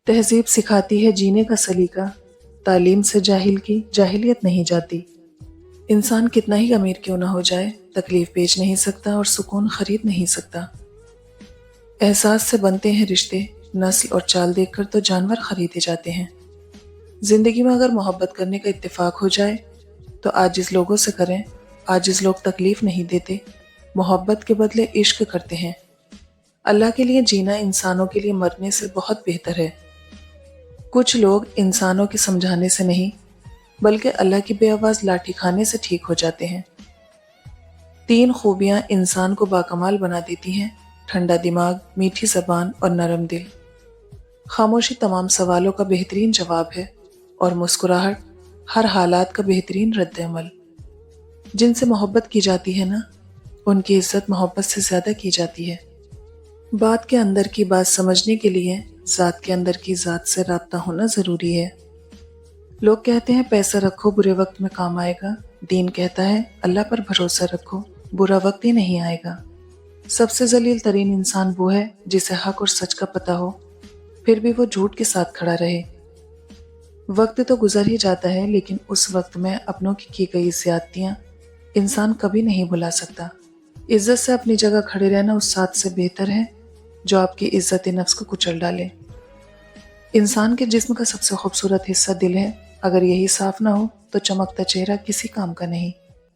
تہذیب سکھاتی ہے جینے کا سلیقہ، تعلیم سے جاہل کی جاہلیت نہیں جاتی۔ انسان کتنا ہی امیر کیوں نہ ہو جائے، تکلیف بیچ نہیں سکتا اور سکون خرید نہیں سکتا۔ احساس سے بنتے ہیں رشتے، نسل اور چال دیکھ کر تو جانور خریدے جاتے ہیں۔ زندگی میں اگر محبت کرنے کا اتفاق ہو جائے تو عاجز لوگوں سے کریں، عاجز لوگ تکلیف نہیں دیتے، محبت کے بدلے عشق کرتے ہیں۔ اللہ کے لیے جینا انسانوں کے لیے مرنے سے بہت بہتر ہے۔ کچھ لوگ انسانوں کے سمجھانے سے نہیں بلکہ اللہ کی بے آواز لاٹھی کھانے سے ٹھیک ہو جاتے ہیں۔ 3 خوبیاں انسان کو باکمال بنا دیتی ہیں: ٹھنڈا دماغ، میٹھی زبان اور نرم دل۔ خاموشی تمام سوالوں کا بہترین جواب ہے اور مسکراہٹ ہر حالات کا بہترین رد عمل۔ جن سے محبت کی جاتی ہے نا، ان کی عزت محبت سے زیادہ کی جاتی ہے۔ بات کے اندر کی بات سمجھنے کے لیے ذات کے اندر کی ذات سے رابطہ ہونا ضروری ہے۔ لوگ کہتے ہیں پیسہ رکھو برے وقت میں کام آئے گا، دین کہتا ہے اللہ پر بھروسہ رکھو، برا وقت ہی نہیں آئے گا۔ سب سے ذلیل ترین انسان وہ ہے جسے حق اور سچ کا پتہ ہو پھر بھی وہ جھوٹ کے ساتھ کھڑا رہے۔ وقت تو گزر ہی جاتا ہے لیکن اس وقت میں اپنوں کی گئی زیادتیاں انسان کبھی نہیں بھلا سکتا۔ عزت سے اپنی جگہ کھڑے رہنا اس ساتھ سے بہتر ہے جو آپ کی عزت نفس کو کچل ڈالے۔ انسان کے جسم کا سب سے خوبصورت حصہ دل ہے، اگر یہی صاف نہ ہو تو چمکتا چہرہ کسی کام کا نہیں۔